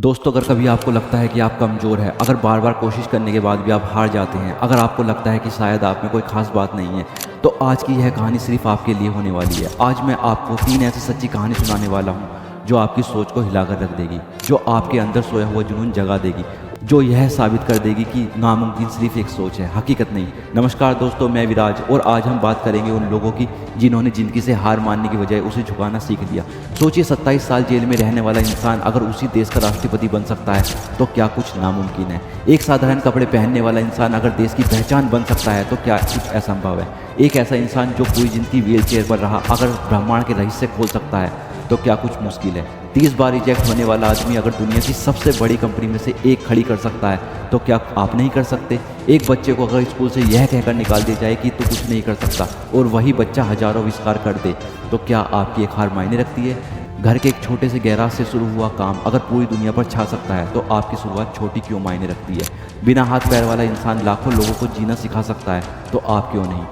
दोस्तों, अगर कभी आपको लगता है कि आप कमज़ोर हैं, अगर बार बार कोशिश करने के बाद भी आप हार जाते हैं, अगर आपको लगता है कि शायद आप में कोई ख़ास बात नहीं है, तो आज की यह कहानी सिर्फ आपके लिए होने वाली है। आज मैं आपको 3 ऐसी सच्ची कहानी सुनाने वाला हूँ जो आपकी सोच को हिलाकर रख देगी, जो आपके अंदर सोया हुआ जुनून जगा देगी, जो यह साबित कर देगी कि नामुमकिन सिर्फ एक सोच है, हकीकत नहीं। नमस्कार दोस्तों, मैं विराज और आज हम बात करेंगे उन लोगों की जिन्होंने ज़िंदगी से हार मानने की बजाय उसे झुकाना सीख लिया। सोचिए, 27 साल जेल में रहने वाला इंसान अगर उसी देश का राष्ट्रपति बन सकता है तो क्या कुछ नामुमकिन है। एक साधारण कपड़े पहनने वाला इंसान अगर देश की पहचान बन सकता है तो क्या कुछ असंभव है। एक ऐसा इंसान जो पूरी ज़िंदगी व्हील चेयर पर रहा अगर ब्रह्मांड के रहस्य खोल सकता है तो क्या कुछ मुश्किल है। 30 बार रिजेक्ट होने वाला आदमी अगर दुनिया की सबसे बड़ी कंपनी में से एक खड़ी कर सकता है तो क्या आप नहीं कर सकते। एक बच्चे को अगर स्कूल से यह कहकर निकाल दिया जाए कि तू कुछ नहीं कर सकता और वही बच्चा हजारों आविष्कार कर दे तो क्या आपकी एक हार मायने रखती है। घर के एक छोटे से गैराज से शुरू हुआ काम अगर पूरी दुनिया पर छा सकता है तो आपकी शुरुआत छोटी क्यों मायने रखती है। बिना हाथ पैर वाला इंसान लाखों लोगों को जीना सिखा सकता है तो आप क्यों नहीं।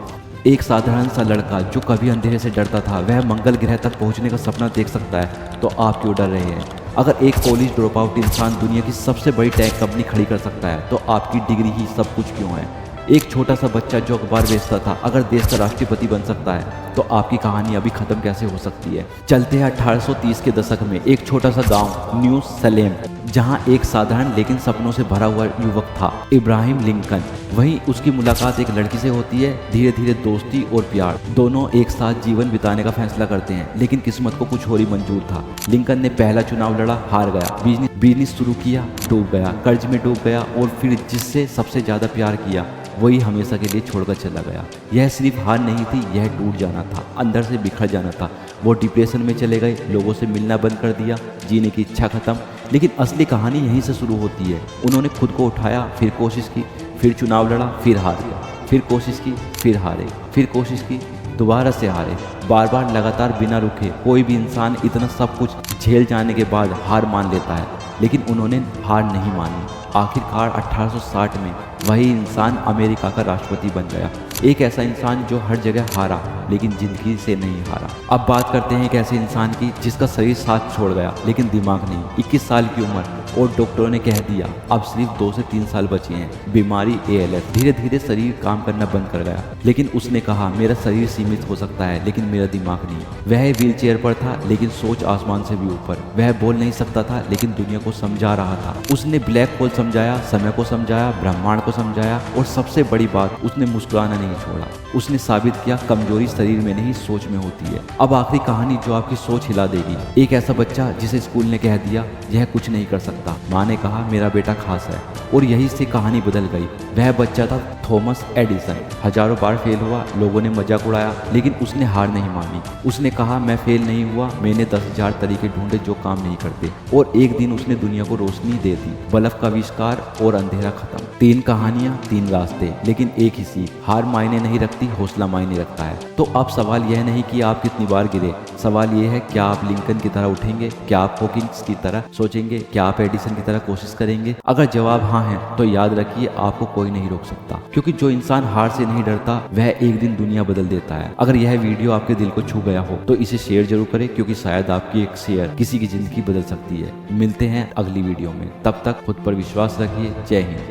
एक साधारण सा लड़का जो कभी अंधेरे से डरता था वह मंगल ग्रह तक पहुंचने का सपना देख सकता है तो आप क्यों डर रहे हैं। अगर एक कॉलेज ड्रॉप आउट इंसान दुनिया की सबसे बड़ी टेक कंपनी खड़ी कर सकता है तो आपकी डिग्री ही सब कुछ क्यों है। एक छोटा सा बच्चा जो अखबार बेचता था अगर देश का राष्ट्रपति बन सकता है तो आपकी कहानी अभी ख़त्म कैसे हो सकती है। चलते हैं 1830 के दशक में एक छोटा सा गांव न्यू सलेम, जहां एक साधारण लेकिन सपनों से भरा हुआ युवक था, इब्राहिम लिंकन। वहीं उसकी मुलाकात एक लड़की से होती है। धीरे धीरे दोस्ती और प्यार दोनों एक साथ जीवन बिताने का फैसला करते हैं, लेकिन किस्मत को कुछ और ही मंजूर था। लिंकन ने पहला चुनाव लड़ा, हार गया। बिजनेस शुरू किया, डूब गया, कर्ज में डूब गया और फिर जिससे सबसे ज़्यादा प्यार किया वही हमेशा के लिए छोड़कर चला गया। यह सिर्फ हार नहीं थी, यह टूट जाना था, अंदर से बिखर जाना था। वो डिप्रेशन में चले गए, लोगों से मिलना बंद कर दिया, जीने की इच्छा खत्म। लेकिन असली कहानी यहीं से शुरू होती है। उन्होंने खुद को उठाया, फिर कोशिश की, फिर चुनाव लड़ा, फिर हार गया, फिर कोशिश की, फिर हारे, फिर कोशिश की, दोबारा से हारे, बार बार लगातार बिना रुके। कोई भी इंसान इतना सब कुछ झेल जाने के बाद हार मान लेता है, लेकिन उन्होंने हार नहीं मानी। आखिरकार 1860 में वही इंसान अमेरिका का राष्ट्रपति बन गया। एक ऐसा इंसान जो हर जगह हारा लेकिन जिंदगी से नहीं हारा। अब बात करते हैं एक ऐसे इंसान की जिसका शरीर साथ छोड़ गया लेकिन दिमाग नहीं। 21 साल की उम्र और डॉक्टरों ने कह दिया अब सिर्फ 2 से 3 साल बचे हैं। बीमारी ALS। धीरे धीरे शरीर काम करना बंद कर गया, लेकिन उसने कहा मेरा शरीर सीमित हो सकता है लेकिन मेरा दिमाग नहीं। वह व्हील चेयर पर था लेकिन सोच आसमान से भी ऊपर। वह बोल नहीं सकता था लेकिन दुनिया को समझा रहा था। उसने ब्लैक होल समझाया, समय को समझाया, ब्रह्मांड को समझाया और सबसे बड़ी बात, उसने मुस्कुराना नहीं छोड़ा। उसने साबित किया कमजोरी शरीर में नहीं सोच में होती है। अब आखिरी कहानी जो आपकी सोच हिला देगी। एक ऐसा बच्चा जिसे स्कूल ने कह दिया यह कुछ नहीं कर सकता। माँ ने कहा मेरा बेटा खास है और यही से कहानी बदल गई। वह बच्चा था थॉमस एडिसन। हजारों बार फेल हुआ, लोगों ने मजाक उड़ाया, लेकिन उसने हार नहीं मानी। उसने कहा मैं फेल नहीं हुआ, मैंने 10,000 तरीके ढूंढे जो काम नहीं करते और एक दिन उसने दुनिया को रोशनी दे दी। बल्ब का आविष्कार और अंधेरा खत्म। 3 कहानियां, 3 रास्ते, लेकिन एक ही सीख, हार मायने नहीं रखती, हौसला मायने रखता है। तो अब सवाल यह नहीं कि आप कितनी बार गिरे, सवाल यह है क्या आप लिंकन की तरह उठेंगे, क्या आप हॉकिंस की तरह सोचेंगे, क्या आप एडिसन की तरह कोशिश करेंगे। अगर जवाब हाँ है तो याद रखिए आपको कोई नहीं रोक सकता, क्योंकि जो इंसान हार से नहीं डरता वह एक दिन दुनिया बदल देता है। अगर यह वीडियो आपके दिल को छू गया हो तो इसे शेयर जरूर करें, क्योंकि शायद आपकी एक शेयर किसी की जिंदगी बदल सकती है। मिलते हैं अगली वीडियो में, तब तक खुद पर विश्वास रखिए। जय हिंद।